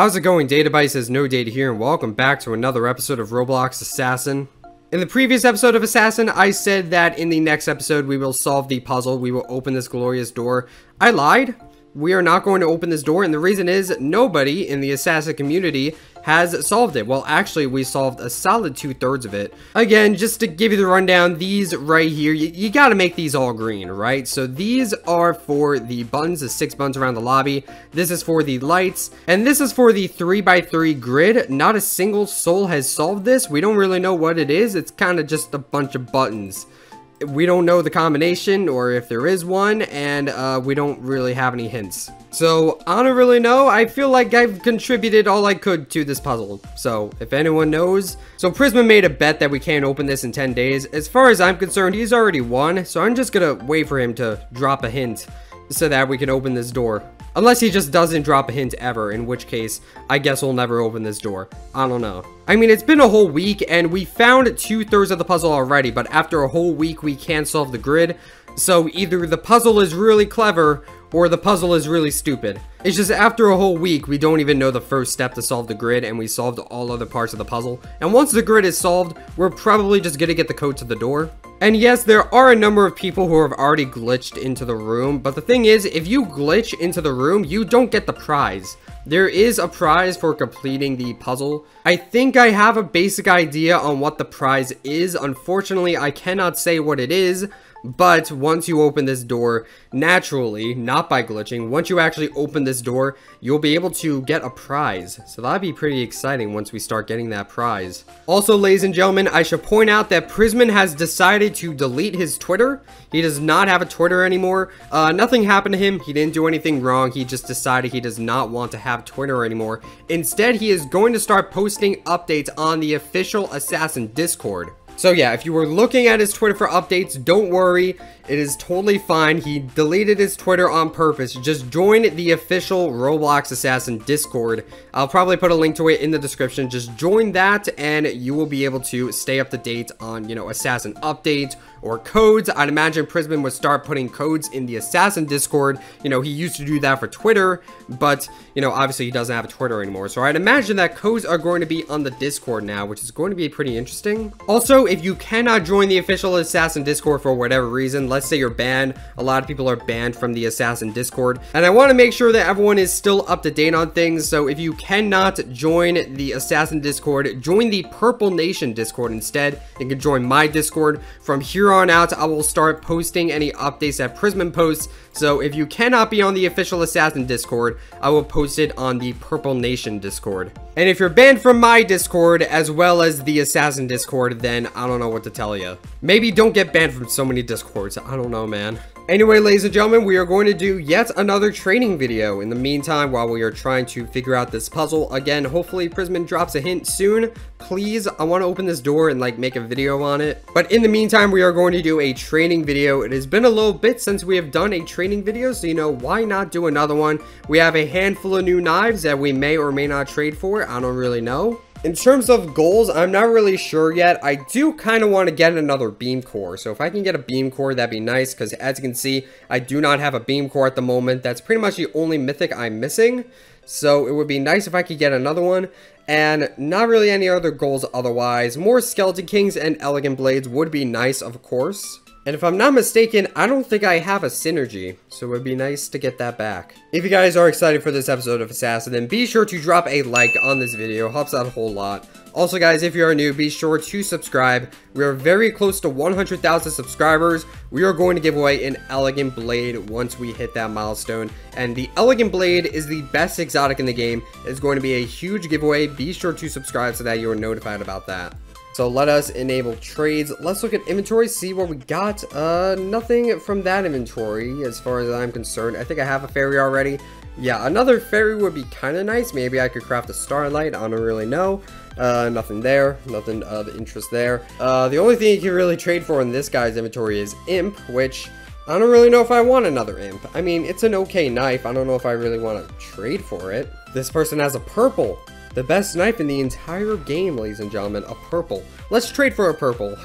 How's it going? Database says no data here, and welcome back to another episode of Roblox Assassin. In the previous episode of Assassin, I said that in the next episode we will solve the puzzle. We will open this glorious door. I lied. We are not going to open this door, and the reason is nobody in the Assassin community has solved it. Well, actually, we solved a solid 2/3 of it. Again, just to give you the rundown, these right here, you gotta make these all green, right? So these are for the buttons, the 6 buttons around the lobby. This is for the lights, and this is for the 3x3 grid. Not a single soul has solved this. We don't really know what it is. It's kind of just a bunch of buttons. We don't know the combination or if there is one, and we don't really have any hints. So I don't really know. I feel like I've contributed all I could to this puzzle. So if anyone knows. So Prisma made a bet that we can't open this in 10 days. As far as I'm concerned, he's already won. So I'm just gonna wait for him to drop a hint so that we can open this door. Unless he just doesn't drop a hint ever, in which case, I guess we'll never open this door. I don't know. I mean, it's been a whole week, and we found 2/3 of the puzzle already, but after a whole week, we can't solve the grid. So either the puzzle is really clever, or the puzzle is really stupid. It's just after a whole week, we don't even know the first step to solve the grid, and we solved all other parts of the puzzle. And once the grid is solved, we're probably just gonna get the code to the door. And yes, there are a number of people who have already glitched into the room, but the thing is, if you glitch into the room, you don't get the prize. There is a prize for completing the puzzle. I think I have a basic idea on what the prize is. Unfortunately, I cannot say what it is, but once you open this door, naturally, not by glitching, once you actually open this door, you'll be able to get a prize. So that'd be pretty exciting once we start getting that prize. Also, ladies and gentlemen, I should point out that Prisman has decided to delete his Twitter. He does not have a Twitter anymore. Nothing happened to him. He didn't do anything wrong. He just decided he does not want to have Twitter anymore. Instead, he is going to start posting updates on the official Assassin Discord. So yeah, if you were looking at his Twitter for updates, don't worry. It is totally fine. He deleted his Twitter on purpose. Just join the official Roblox Assassin Discord. I'll probably put a link to it in the description. Just join that and you will be able to stay up to date on, Assassin updates or codes. I'd imagine Prisman would start putting codes in the Assassin Discord. He used to do that for Twitter, but, obviously he doesn't have a Twitter anymore. So I'd imagine that codes are going to be on the Discord now, which is going to be pretty interesting. Also, if you cannot join the official Assassin Discord for whatever reason, let's say you're banned. A lot of people are banned from the Assassin Discord, and I want to make sure that everyone is still up to date on things. So if you cannot join the Assassin Discord, join the Purple Nation Discord instead. You can join my Discord. From here on out, I will start posting any updates that Prisman posts. So if you cannot be on the official Assassin Discord, I will post it on the Purple Nation Discord. And if you're banned from my Discord as well as the Assassin Discord, then I don't know what to tell you. Maybe don't get banned from so many Discords. I don't know, man. Anyway, ladies and gentlemen, we are going to do yet another training video. In the meantime, while we are trying to figure out this puzzle, again, hopefully Prisman drops a hint soon. Please, I want to open this door and make a video on it. But in the meantime, we are going to do a training video. It has been a little bit since we have done a training video, so why not do another one? We have a handful of new knives that we may or may not trade for. I don't really know. In terms of goals, I'm not really sure yet. I do kind of want to get another beam core. So if I can get a beam core, that'd be nice. Because as you can see, I do not have a beam core at the moment. That's pretty much the only mythic I'm missing. So it would be nice if I could get another one. And not really any other goals otherwise. More Skeleton Kings and Elegant Blades would be nice, of course. And if I'm not mistaken, I don't think I have a synergy, so it would be nice to get that back. If you guys are excited for this episode of Assassin, then be sure to drop a like on this video. Helps out a whole lot. Also, guys, if you are new, be sure to subscribe. We are very close to 100,000 subscribers. We are going to give away an Elegant Blade once we hit that milestone. And the Elegant Blade is the best exotic in the game. It's going to be a huge giveaway. Be sure to subscribe so that you are notified about that. So let us enable trades. Let's look at inventory, see what we got. Nothing from that inventory as far as I'm concerned. I think I have a fairy already. Yeah, another fairy would be kind of nice. Maybe I could craft a starlight. I don't really know. Nothing there. Nothing of interest there. The only thing you can really trade for in this guy's inventory is imp, which I don't really know if I want another imp. I mean, it's an okay knife. I don't know if I really want to trade for it. This person has a purple. The best knife in the entire game, ladies and gentlemen, a purple. Let's trade for a purple.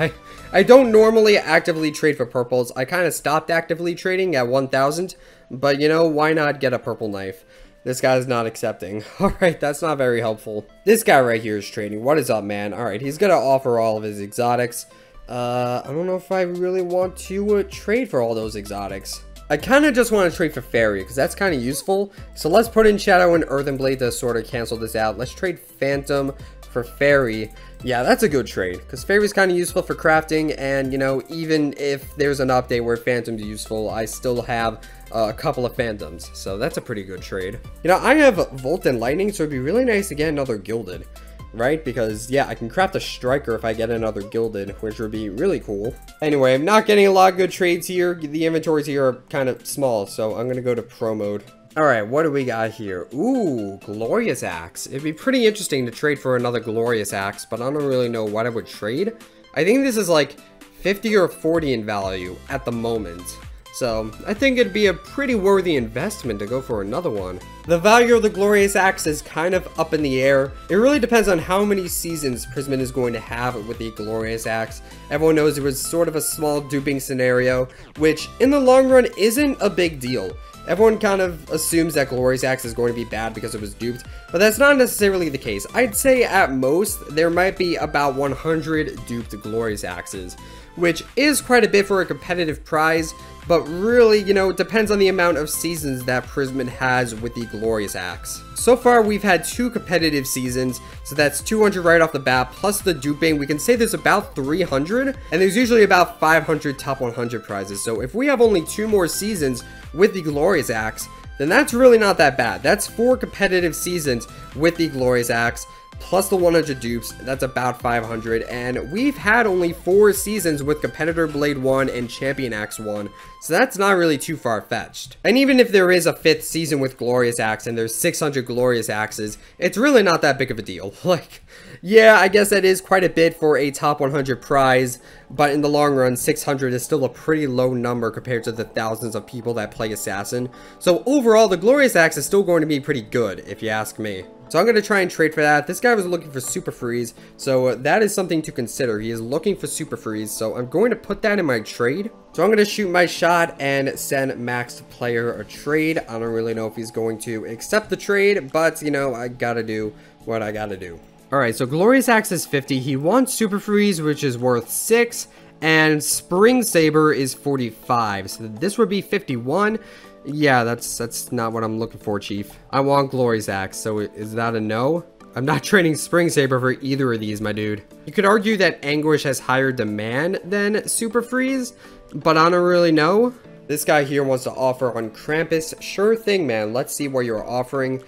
I don't normally actively trade for purples. I kind of stopped actively trading at 1,000, but why not get a purple knife? This guy's not accepting. Alright, that's not very helpful. This guy right here is trading. What is up, man? Alright, he's gonna offer all of his exotics. I don't know if I really want to trade for all those exotics. I kind of just want to trade for Fairy, because that's kind of useful. So let's put in Shadow and Earthen Blade to sort of cancel this out. Let's trade Phantom for Fairy. Yeah, that's a good trade, because Fairy's kind of useful for crafting, and, you know, even if there's an update where Phantom's useful, I still have a couple of Phantoms, so that's a pretty good trade. You know, I have Volt and Lightning, so it'd be really nice to get another Gilded, right? Because, yeah, I can craft a Striker if I get another Gilded, which would be really cool. Anyway, I'm not getting a lot of good trades here. The inventories here are kind of small, so I'm going to go to Pro Mode. Alright, what do we got here? Ooh, Glorious Axe. It'd be pretty interesting to trade for another Glorious Axe, but I don't really know what I would trade. I think this is like 50 or 40 in value at the moment. So, I think it'd be a pretty worthy investment to go for another one. The value of the Glorious Axe is kind of up in the air. It really depends on how many seasons Prisman is going to have with the Glorious Axe. Everyone knows it was sort of a small duping scenario, which in the long run isn't a big deal. Everyone kind of assumes that Glorious Axe is going to be bad because it was duped, but that's not necessarily the case. I'd say at most, there might be about 100 duped Glorious Axes, which is quite a bit for a competitive prize, but really, you know, it depends on the amount of seasons that Prisman has with the Glorious Axe. So far, we've had 2 competitive seasons, so that's 200 right off the bat, plus the duping. We can say there's about 300, and there's usually about 500 top 100 prizes. So if we have only 2 more seasons with the Glorious Axe, then that's really not that bad. That's 4 competitive seasons with the Glorious Axe, plus the 100 dupes. That's about 500, and we've had only 4 seasons with Competitor Blade 1 and Champion Axe 1, so that's not really too far-fetched. And even if there is a 5th season with Glorious Axe and there's 600 Glorious Axes, it's really not that big of a deal. Like, yeah, I guess that is quite a bit for a top 100 prize, but in the long run, 600 is still a pretty low number compared to the thousands of people that play Assassin. So overall, the Glorious Axe is still going to be pretty good, if you ask me. So I'm going to try and trade for that. This guy was looking for Super Freeze, so that is something to consider. He is looking for Super Freeze, so I'm going to put that in my trade. So I'm going to shoot my shot and send Max Player a trade. I don't really know if he's going to accept the trade, but, you know, I gotta do what I gotta do. Alright, so Glorious Axe is 50. He wants Super Freeze, which is worth 6, and Spring Saber is 45. So this would be 51. Yeah, that's not what I'm looking for, Chief. I want Glorious Axe, so is that a no? I'm not trading Spring Saber for either of these, my dude. You could argue that Anguish has higher demand than Super Freeze, but I don't really know. This guy here wants to offer on Krampus. Sure thing, man. Let's see what you're offering.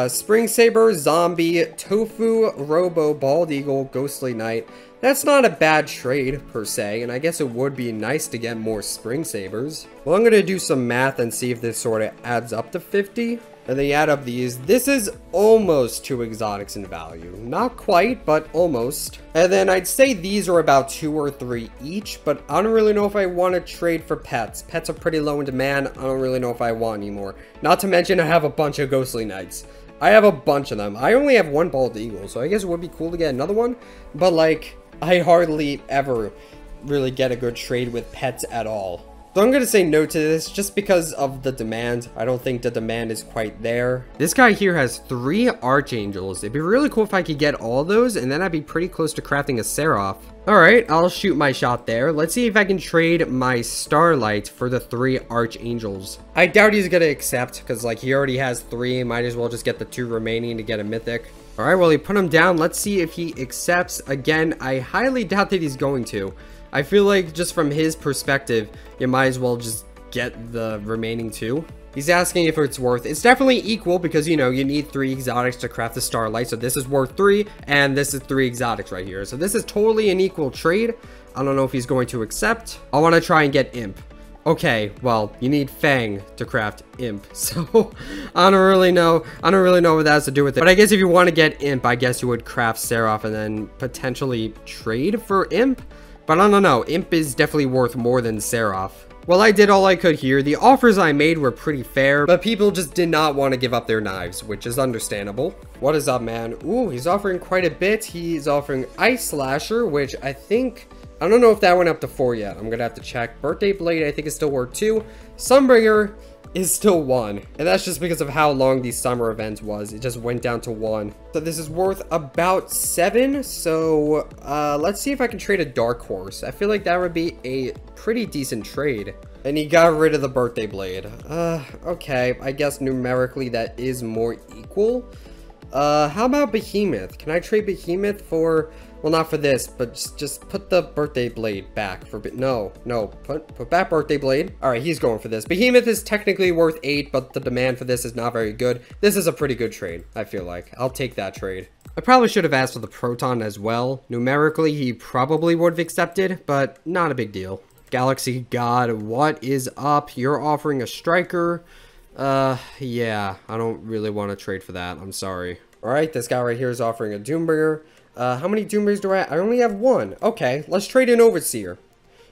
Spring Saber, Zombie, Tofu, Robo, Bald Eagle, Ghostly Knight. That's not a bad trade, per se, and I guess it would be nice to get more Spring Sabers. Well, I'm going to do some math and see if this sort of adds up to 50. And then you add up these. This is almost 2 exotics in value. Not quite, but almost. And then I'd say these are about 2 or 3 each, but I don't really know if I want to trade for pets. Pets are pretty low in demand. I don't really know if I want anymore. Not to mention I have a bunch of Ghostly Knights. I have a bunch of them. I only have 1 Bald Eagle, so I guess it would be cool to get another one. But, like, I hardly ever really get a good trade with pets at all. So I'm going to say no to this just because of the demand. I don't think the demand is quite there. This guy here has 3 Archangels. It'd be really cool if I could get all those, and then I'd be pretty close to crafting a Seraph. Alright, I'll shoot my shot there. Let's see if I can trade my Starlight for the 3 Archangels. I doubt he's going to accept, because like he already has 3. Might as well just get the 2 remaining to get a Mythic. Alright, well, he put him down. Let's see if he accepts. Again, I highly doubt that he's going to. I feel like just from his perspective, you might as well just get the remaining 2. He's asking if it's worth. It's definitely equal because, you know, you need 3 exotics to craft the Starlight. So this is worth 3 and this is 3 exotics right here. So this is totally an equal trade. I don't know if he's going to accept. I want to try and get Imp. Okay, well, you need Fang to craft Imp, so I don't really know what that has to do with it. But I guess if you want to get Imp, I guess you would craft Seraph and then potentially trade for Imp. But I don't know, Imp is definitely worth more than Seraph. Well, I did all I could here. The offers I made were pretty fair, but people just did not want to give up their knives, which is understandable. What is up, man? Ooh, he's offering quite a bit. He's offering Ice Slasher, which I don't know if that went up to 4 yet. I'm gonna have to check. Birthday Blade, I think, is still worth 2. Sunbringer, is still 1. And that's just because of how long these summer events was. It just went down to 1. So this is worth about 7. So let's see if I can trade a Dark Horse. I feel like that would be a pretty decent trade. And he got rid of the Birthday Blade. Okay, I guess numerically that is more equal. How about Behemoth? Can I trade Behemoth for, well, not for this, but just put the Birthday Blade back for, no, put back Birthday Blade. All right, he's going for this. Behemoth is technically worth 8, but the demand for this is not very good. This is a pretty good trade, I feel like. I'll take that trade. I probably should have asked for the Proton as well. Numerically, he probably would have accepted, but not a big deal. Galaxy God, what is up? You're offering a striker. Yeah, I don't really want to trade for that. I'm sorry. All right, this guy right here is offering a Doombringer. How many Doombringers do I have? I only have 1. Okay, let's trade an Overseer.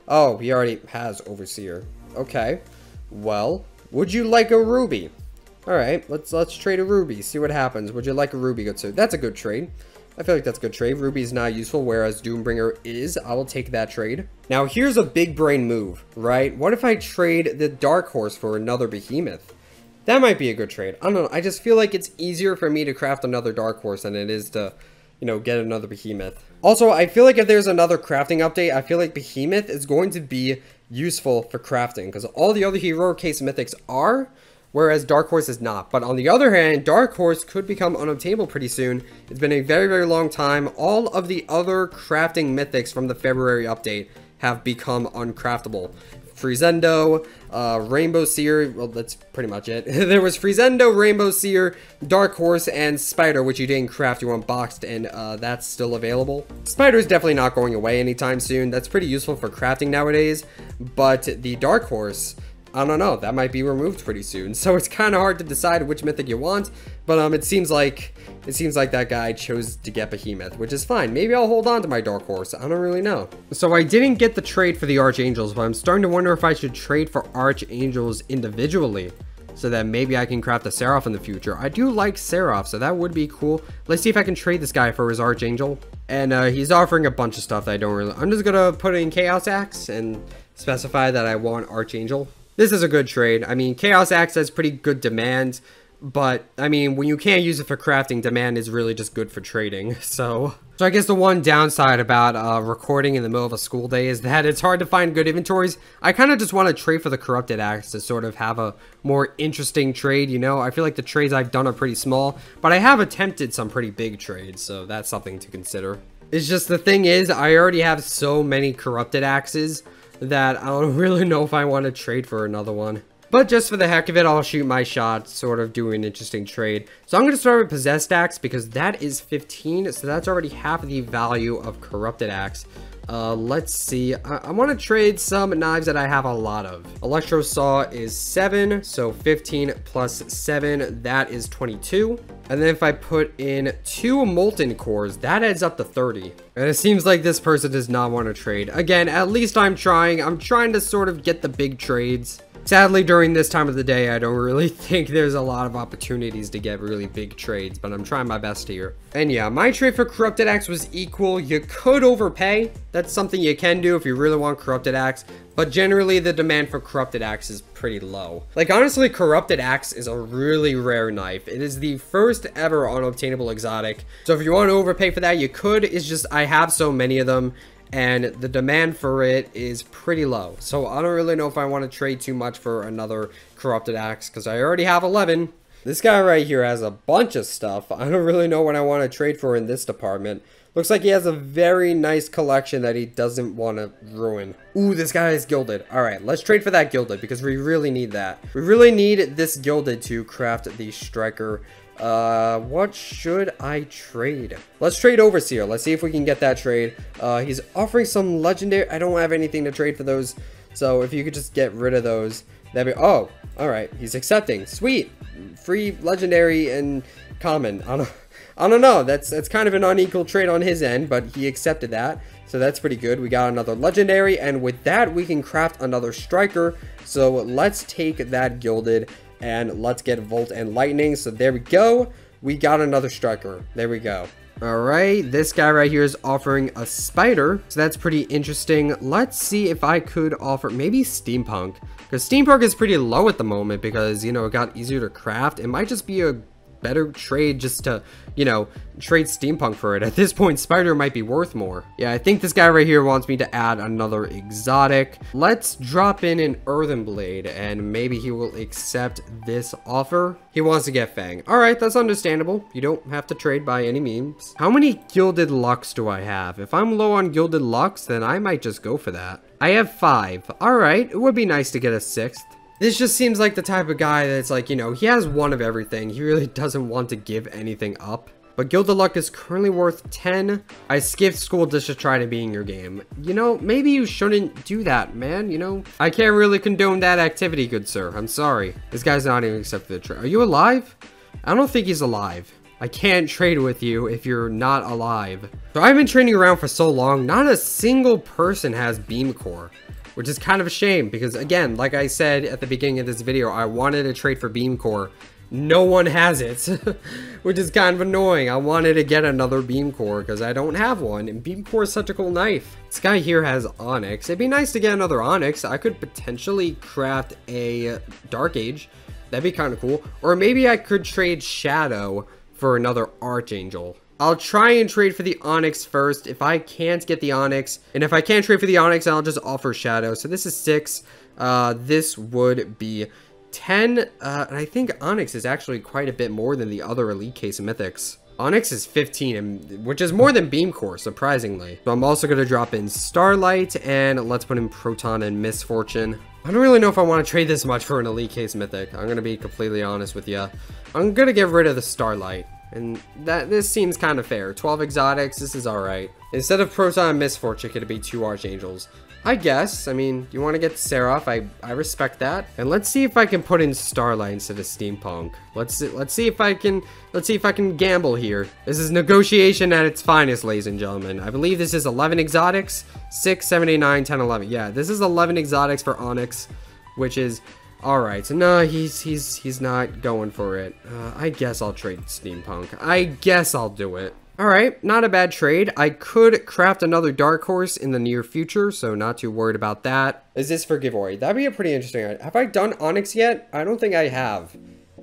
Oh, he already has Overseer. Okay, well, would you like a Ruby? All right, let's trade a Ruby. See what happens. Would you like a Ruby? Good, so that's a good trade. I feel like that's a good trade. Ruby is not useful, whereas Doombringer is. I will take that trade. Now, here's a big brain move, right? What if I trade the Dark Horse for another Behemoth? That might be a good trade. I don't know. I just feel like it's easier for me to craft another Dark Horse than it is to, you know, get another Behemoth. Also, I feel like if there's another crafting update, I feel like Behemoth is going to be useful for crafting because all the other Heroic Case Mythics are, whereas Dark Horse is not. But on the other hand, Dark Horse could become unobtainable pretty soon. It's been a very, very long time. All of the other crafting mythics from the February update have become uncraftable. Friezendo, Rainbow Seer, well, that's pretty much it. There was Friezendo, Rainbow Seer, Dark Horse, and Spider, which you didn't craft, you unboxed, and that's still available. Spider is definitely not going away anytime soon. That's pretty useful for crafting nowadays, but the Dark Horse, I don't know, that might be removed pretty soon. So it's kind of hard to decide which mythic you want, but it seems like that guy chose to get Behemoth, which is fine. Maybe I'll hold on to my Dark Horse. I don't really know. So I didn't get the trade for the Archangels, but I'm starting to wonder if I should trade for Archangels individually so that maybe I can craft a Seraph in the future. I do like Seraph, so that would be cool. Let's see if I can trade this guy for his Archangel. And he's offering a bunch of stuff that I don't really... I'm just gonna put it in Chaos Axe and specify that I want Archangel. This is a good trade. I mean, Chaos Axe has pretty good demand, but, I mean, when you can't use it for crafting, demand is really just good for trading, so I guess the one downside about recording in the middle of a school day is that it's hard to find good inventories. I kind of just want to trade for the Corrupted Axe to sort of have a more interesting trade, you know? I feel like the trades I've done are pretty small, but I have attempted some pretty big trades, so that's something to consider. It's just the thing is, I already have so many Corrupted Axes that I don't really know if I want to trade for another one. But just for the heck of it, I'll shoot my shot, sort of do an interesting trade. So I'm going to start with Possessed Axe because that is 15, so that's already half of the value of Corrupted Axe. Let's see. I want to trade some knives that I have a lot of. Electro Saw is 7, so 15 plus 7, that is 22. And then if I put in 2 Molten Cores, that adds up to 30. And it seems like this person does not want to trade. Again, at least I'm trying. I'm trying to sort of get the big trades. Sadly, during this time of the day, I don't really think there's a lot of opportunities to get really big trades, but I'm trying my best here. And yeah, my trade for Corrupted Axe was equal. You could overpay. That's something you can do if you really want Corrupted Axe, but generally the demand for Corrupted Axe is pretty low. Like, honestly, Corrupted Axe is a really rare knife. It is the first ever unobtainable exotic. So if you want to overpay for that, you could. It's just I have so many of them, and the demand for it is pretty low. So I don't really know if I want to trade too much for another Corrupted Axe because I already have 11. This guy right here has a bunch of stuff. I don't really know what I want to trade for in this department. Looks like he has a very nice collection that he doesn't want to ruin. Ooh, this guy is gilded. All right, let's trade for that gilded because we really need that. We really need this gilded to craft the striker. What should I trade? Let's trade Overseer. Let's see if we can get that trade. He's offering some legendary. I don't have anything to trade for those. So if you could just get rid of those, that'd be, oh, all right. He's accepting. Sweet. Free legendary and common. I don't know. That's kind of an unequal trade on his end, but he accepted that. So that's pretty good. We got another legendary, and with that, we can craft another striker. So let's take that gilded and let's get Volt and Lightning. So there we go. We got another striker. There we go. All right, this guy right here is offering a spider, so that's pretty interesting. Let's see if I could offer maybe steampunk, because steampunk is pretty low at the moment because, you know, it got easier to craft. It might just be a better trade just to, you know, trade steampunk for it. At this point, spider might be worth more. Yeah, I think this guy right here wants me to add another exotic. Let's drop in an earthen blade and maybe he will accept this offer. He wants to get fang. All right, that's understandable. You don't have to trade by any means. How many gilded lux do I have? If I'm low on gilded lux, then I might just go for that. I have 5. All right, it would be nice to get a 6th. This just seems like the type of guy that's like, you know, he has one of everything. He really doesn't want to give anything up. But Gilded Luck is currently worth 10. I skipped school just to try to be in your game. You know, maybe you shouldn't do that, man. You know, I can't really condone that activity, good sir. I'm sorry. This guy's not even accepted the trade. Are you alive? I don't think he's alive. I can't trade with you if you're not alive. So I've been training around for so long. Not a single person has beam core, which is kind of a shame because, again, like I said at the beginning of this video, I wanted to trade for beam core. No one has it, which is kind of annoying. I wanted to get another beam core because I don't have one, and beam core is such a cool knife. This guy here has onyx. It'd be nice to get another onyx. I could potentially craft a dark age. That'd be kind of cool. Or maybe I could trade shadow for another archangel. I'll try and trade for the onyx first. If I can't get the onyx, and if I can't trade for the onyx, I'll just offer shadow. So this is 6. This would be 10. And I think onyx is actually quite a bit more than the other elite case mythics. Onyx is 15, which is more than beam core, surprisingly. So I'm also going to drop in starlight, and let's put in proton and misfortune. I don't really know if I want to trade this much for an elite case mythic. I'm going to be completely honest with you. I'm going to get rid of the starlight. And this seems kind of fair. 12 exotics, this is alright. Instead of Proton and Misfortune, could it be 2 Archangels? I guess. I mean, you want to get Seraph, I respect that. And let's see if I can put in Starlight instead of Steampunk. Let's see if I can gamble here. This is negotiation at its finest, ladies and gentlemen. I believe this is 11 exotics. 6, 7, 8, 9, 10, 11. Yeah, this is 11 exotics for Onyx, which is alright. So no, he's not going for it. I guess I'll trade Steampunk. I guess I'll do it. Alright, not a bad trade. I could craft another Dark Horse in the near future, so not too worried about that. Is this for giveaway? That'd be a pretty interesting idea. Have I done Onyx yet? I don't think I have.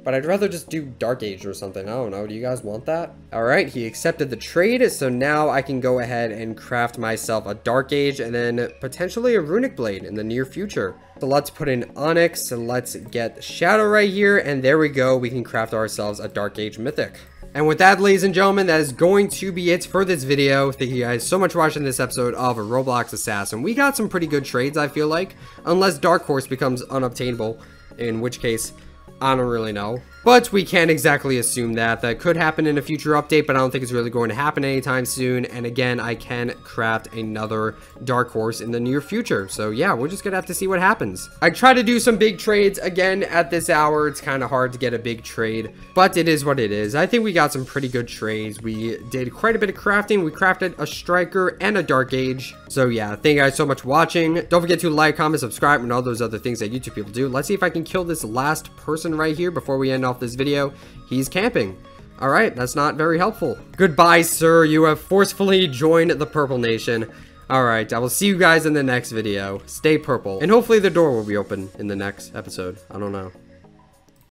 But I'd rather just do Dark Age or something. I don't know. Do you guys want that? Alright, he accepted the trade, so now I can go ahead and craft myself a Dark Age and then potentially a Runic Blade in the near future. So let's put in Onyx and let's get Shadow right here, and there we go. We can craft ourselves a Dark Age Mythic. And with that, ladies and gentlemen, that is going to be it for this video. Thank you guys so much for watching this episode of Roblox Assassin. We got some pretty good trades, I feel like. Unless Dark Horse becomes unobtainable, in which case, I don't really know. But we can't exactly assume that. That could happen in a future update, but I don't think it's really going to happen anytime soon. And again, I can craft another Dark Horse in the near future. So yeah, we're just gonna have to see what happens. I try to do some big trades. Again, at this hour, it's kind of hard to get a big trade, but it is what it is. I think we got some pretty good trades. We did quite a bit of crafting. We crafted a Striker and a Dark Age. So yeah, thank you guys so much for watching. Don't forget to like, comment, subscribe, and all those other things that YouTube people do. Let's see if I can kill this last person right here before we end off this video. He's camping. All right, that's not very helpful. Goodbye, sir. You have forcefully joined the Purple Nation. All right, I will see you guys in the next video. Stay purple, and hopefully the door will be open in the next episode. I don't know.